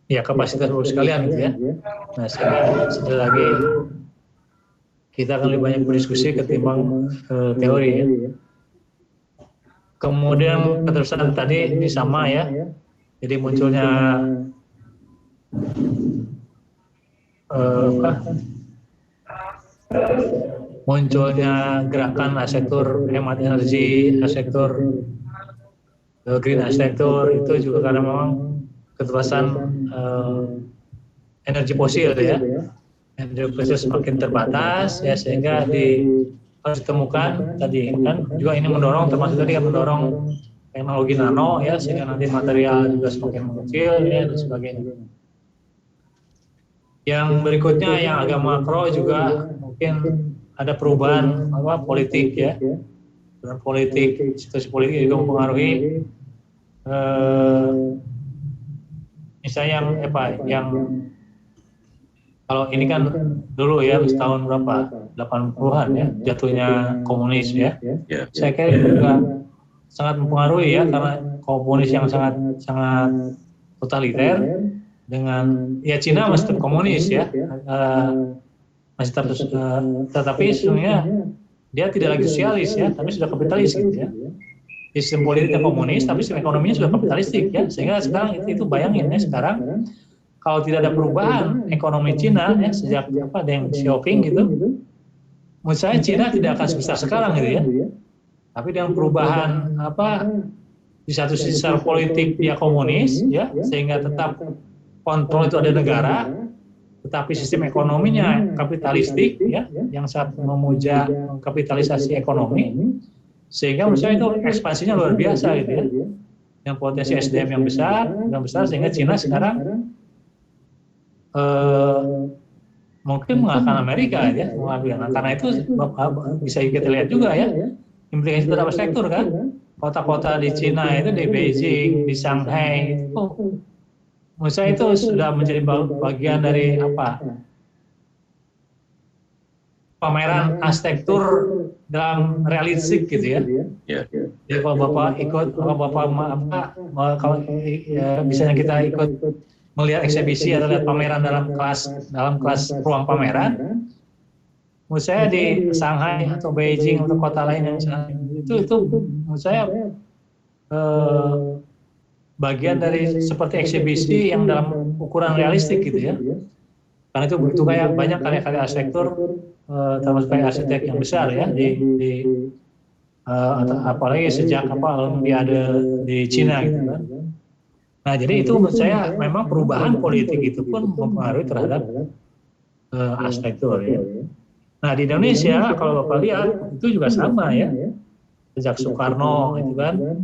ya kapasitas Bapak sekalian gitu ya. Nah sekarang sekali lagi kita akan lebih banyak berdiskusi ketimbang teori ya. Kemudian keterusan tadi ini sama ya. Jadi munculnya munculnya gerakan arsitektur hemat energi, arsitektur green arsitektur itu juga karena memang keterbatasan energi fosil ya. Energi fosil semakin terbatas ya, sehingga harus ditemukan tadi kan juga ini mendorong, termasuk tadi kan mendorong teknologi nano ya, sehingga nanti material juga semakin mengecil ya dan sebagainya. Yang berikutnya yang agak makro juga mungkin ada perubahan politik ya. Dan politik, situasi politik juga mempengaruhi misalnya yang kalau ini kan dulu ya tahun berapa 80-an ya jatuhnya komunis ya. Saya kira juga sangat mempengaruhi ya, karena komunis yang sangat totaliter dengan ya Cina masih tetap komunis ya, masih tetap, tetapi sebenarnya dia tidak lagi sosialis ya, tapi sudah kapitalis gitu ya. Sistem politiknya komunis, tapi sistem ekonominya sudah kapitalistik ya, sehingga sekarang itu bayangin ya, sekarang kalau tidak ada perubahan ekonomi Cina ya sejak Deng Xiaoping gitu, menurut saya Cina tidak akan sebesar sekarang gitu ya. Tapi dengan perubahan di satu sisi secara politik dia komunis ya, sehingga tetap kontrol itu ada negara, tetapi sistem ekonominya kapitalistik ya, yang sangat memuja kapitalisasi ekonomi, sehingga menurut saya itu ekspansinya luar biasa gitu ya, dengan potensi SDM yang besar, sehingga Cina sekarang mungkin mengalahkan Amerika ya, karena itu bisa kita lihat juga ya implikasi terhadap sektor kan, kota-kota di Cina itu, di Beijing, di Shanghai itu, menurut saya itu sudah menjadi bagian dari pameran arsitektur dalam realistik gitu ya. Jadi kalau Bapak ikut, kalau misalnya kita ikut melihat eksibisi atau lihat pameran dalam kelas ruang pameran, menurut saya di Shanghai atau Beijing atau kota lain yang itu menurut saya bagian dari seperti eksibisi yang dalam ukuran realistik gitu ya. Karena itu begitu kayak banyak karya-karya arsitektur, termasuk kayak arsitek yang besar ya apalagi sejak Olimpiade di Cina gitu kan. Nah, jadi itu menurut saya memang perubahan politik itu pun mempengaruhi terhadap arsitektur ya. Nah, di Indonesia kalau Bapak lihat itu juga sama ya. Sejak Soekarno itu kan.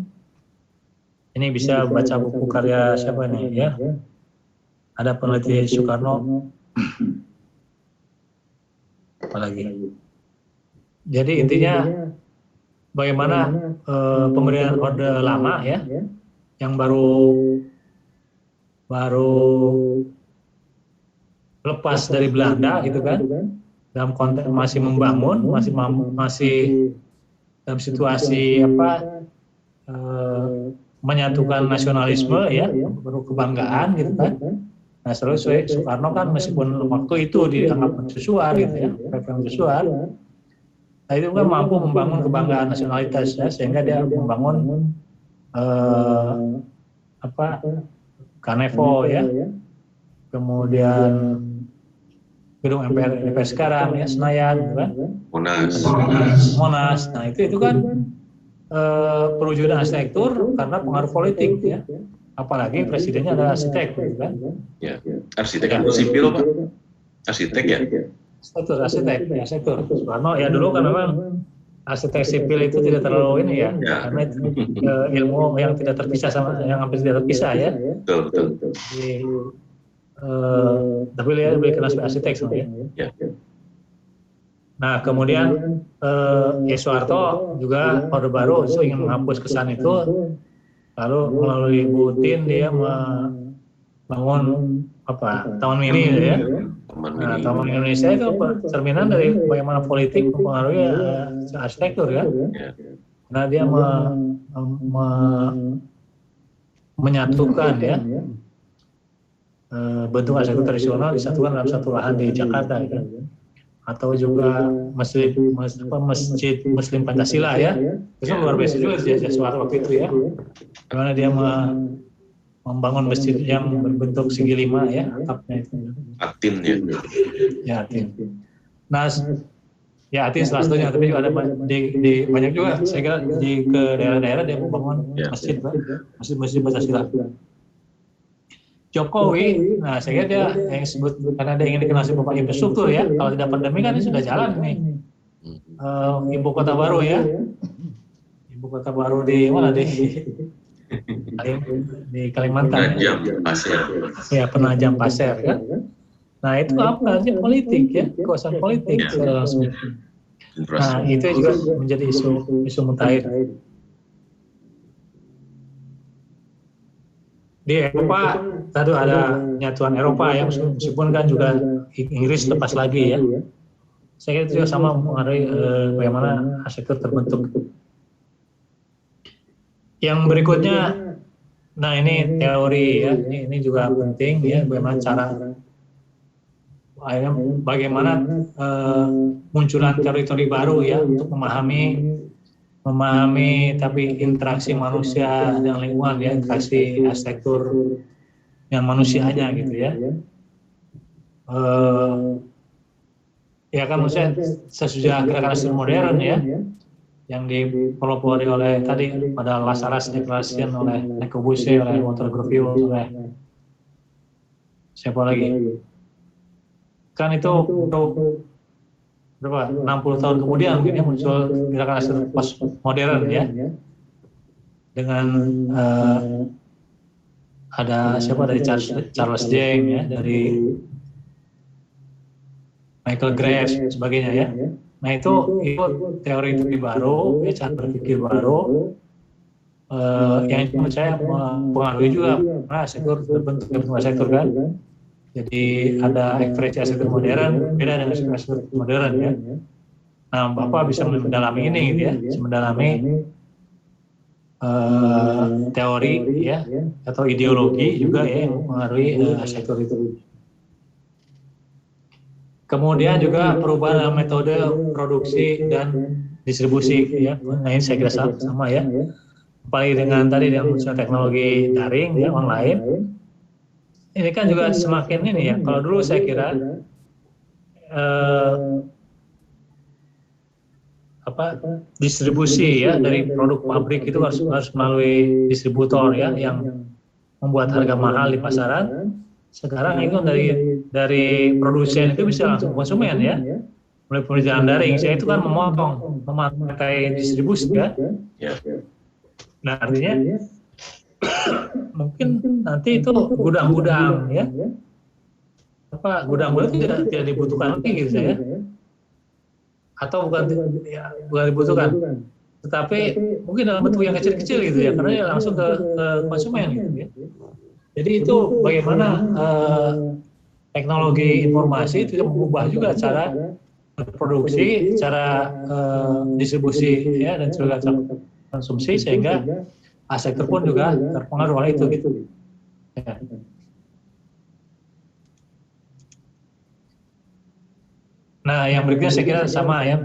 Ini bisa baca buku karya siapa nih ya. Ada peneliti Soekarno. Apalagi. Jadi intinya bagaimana pemberian orde lama ya, yang baru lepas dari Belanda gitu kan, dalam konteks masih membangun, masih dalam situasi menyatukan nasionalisme ya, baru kebanggaan gitu kan. Nah, terus Soekarno kan meskipun waktu itu dianggap mercusuar gitu ya, mercusuar, nah itu kan mampu membangun kebanggaan nasionalitas ya, sehingga dia membangun Kanevo ya, kemudian gedung MPR sekarang ya, Senayan gitu kan, Monas. Nah itu kan perwujudan arsitektur karena pengaruh politik ya, apalagi presidennya adalah arsitek gitu kan. Ya, arsitek atau sipil Pak? Arsitek ya? Arsitektur. Soekarno ya dulu kan memang arsitek sipil itu tidak terlalu ini ya, karena itu ilmu yang tidak terpisah yang hampir tidak terpisah ya. Betul. Jadi, tapi dia lebih kenal sebagai arsitek sebenarnya. Ya. Nah kemudian Soeharto juga Orde Baru ingin menghapus kesan itu, lalu melalui Bu Tin dia membangun Taman Mini gitu ya. Nah, Taman Indonesia itu cerminan dari bagaimana politik mempengaruhi arsitektur ya. Nah dia menyatukan ya bentuk arsitektur tradisional disatukan dalam satu lahan di Jakarta, ya. Atau juga masjid Muslim Pancasila, ya. Itu luar biasa juga suatu waktu itu, ya. Karena dia membangun masjid yang berbentuk segi 5, ya, atapnya itu. Atin, ya. Ya, Atin. Nah, ya Atin salah satunya, tapi juga ada di banyak juga. Saya kira ke daerah-daerah dia membangun masjid, masjid Pancasila. Jokowi, nah saya kira dia yang disebut karena dia ingin dikenal sebagai bapak infrastruktur, ya. Kalau tidak pandemi kan ini sudah jalan nih. Ibu kota baru, ya. Ibu kota baru di mana, di Kalimantan. Penajam Pasir. Ya, Penajam Pasir, kan. Nah itu apa aja politik, ya, kekuasaan politik secara langsung. Nah itu juga menjadi isu mutakhir. Di Eropa tadi ada penyatuan Eropa, ya, meskipun kan juga Inggris lepas lagi, ya. Saya kira itu juga sama mengaruhi bagaimana arsitektur terbentuk. Yang berikutnya, nah ini teori, ya, ini juga penting, ya, bagaimana munculan teori-teori baru, ya, untuk memahami tapi interaksi manusia dengan lingkungan, ya, interaksi arsitektur dengan manusianya, gitu, ya. Ya kan, maksudnya sesudah gerakan arsitektur modern, ya, yang dipelopori oleh tadi pada Lazarus Declaration oleh Le Corbusier, oleh Walter Gropius, oleh siapa lagi? Kan itu untuk berapa? 60 tahun kemudian mungkin, ya, muncul gerakan arsitektur postmodern, ya, dengan ada siapa dari Charles Jeng, ya, dari Michael Graves sebagainya, ya. Nah itu teori baru, ya, cara berpikir baru, yang menurut saya mempengaruhi juga karena arsitektur terbentuk arsitektur, kan. Jadi ada ekspresi arsitektur modern beda dengan arsitektur modern, ya. Nah, Bapak bisa mendalami ini, gitu, ya, bisa mendalami teori, ya, atau ideologi juga, ya, yang mempengaruhi arsitektur itu. Kemudian juga perubahan dalam metode produksi dan distribusi, ya. Nah ini saya kira sama, ya. Apalagi dengan tadi dengan teknologi daring, ya, online. Ini kan juga semakin ini, ya. Kalau dulu saya kira distribusi, ya, dari produk pabrik itu harus melalui distributor, ya, yang membuat harga mahal di pasaran. Sekarang itu dari produsen itu bisa langsung konsumen, ya, mulai perjalanan daring. Saya itu kan memakai distribusi, ya. Nah artinya mungkin nanti itu gudang-gudang, ya, gudang-gudang itu tidak dibutuhkan lagi, gitu, saya. Atau bukan dibutuhkan, tetapi mungkin dalam bentuk yang kecil-kecil, gitu, ya, karena dia langsung ke konsumen, gitu, ya. Jadi itu bagaimana teknologi informasi itu mengubah juga cara produksi, cara distribusi, ya, dan juga cara konsumsi, sehingga arsitektur pun juga terpengaruh oleh itu, gitu. Ya. Nah, yang berikutnya saya kira sama, ya,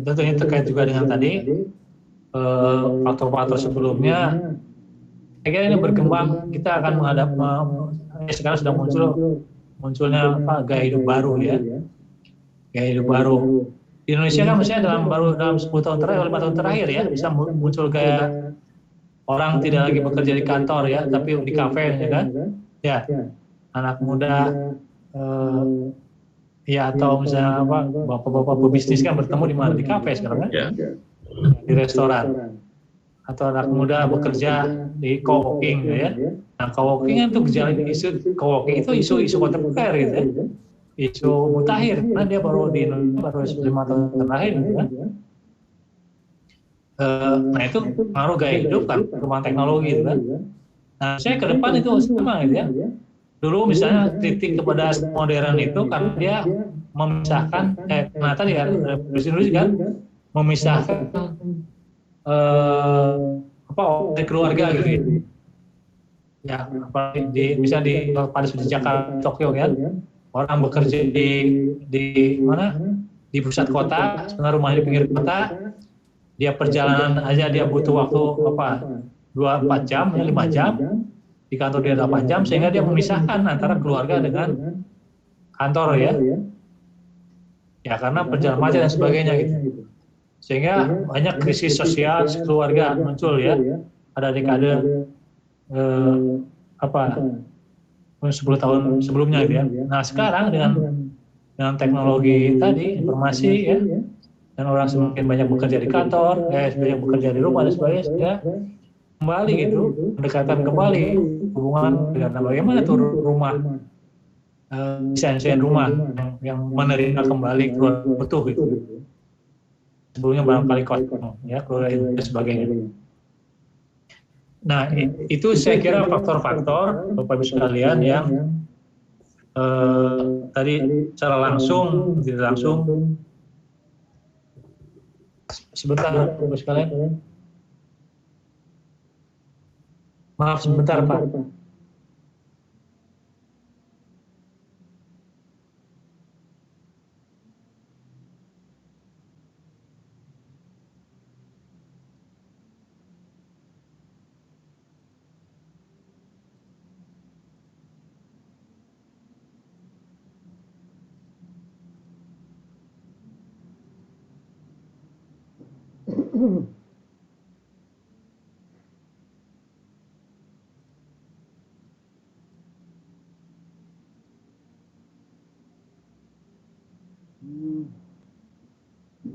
tentunya terkait juga dengan tadi faktor-faktor sebelumnya. Saya kira ini berkembang, kita akan sekarang sudah munculnya gaya hidup baru, ya, gaya hidup baru. Di Indonesia kan misalnya dalam 10 tahun terakhir, 5 tahun terakhir, ya, bisa muncul gaya orang tidak lagi bekerja di kantor, ya, tapi di kafe, ya, kan, ya, anak muda, ya, atau misalnya bapak-bapak pebisnis kan bertemu di mana, di kafe sekarang, kan, di restoran, atau anak muda bekerja di co-working, ya. Nah, co-working itu co-working itu isu kontemporer, gitu, ya, isu mutakhir, karena dia baru di Indonesia baru 5 tahun terakhir, gitu, kan. Nah itu pengaruh gaya hidup, kan, perkembangan teknologi, gitu, kan. Nah saya ke depan itu sama, gitu, ya. Dulu misalnya kritik kepada modern itu karena dia memisahkan, nah tadi, ya, revolusi Indonesia, kan, memisahkan dari keluarga, gitu, ya. ya apalagi misalnya di pada seperti Jakarta, Tokyo ya, orang bekerja di mana, di pusat kota, sebenarnya rumahnya di pinggir kota, dia perjalanan aja dia butuh waktu apa 2-4 jam, 5 jam, di kantor dia 8 jam, sehingga dia memisahkan antara keluarga dengan kantor ya, karena perjalanan macet dan sebagainya gitu, sehingga banyak krisis sosial keluarga muncul ya pada dekade apa 10 tahun sebelumnya gitu ya. Nah sekarang dengan teknologi tadi, informasi ya, dan orang semakin banyak bekerja di kantor, banyak bekerja di rumah dan sebagainya, sehingga kembali gitu, pendekatan kembali hubungan dengan bagaimana tuh rumah, desain rumah yang menerima kembali keluarga utuh gitu. Sebelumnya barangkali kosong ya, keluarga dan sebagainya. Nah itu saya kira faktor-faktor Bapak Ibu sekalian yang tadi secara langsung, tidak langsung. Sebentar Bapak Ibu sekalian. Maaf sebentar Pak.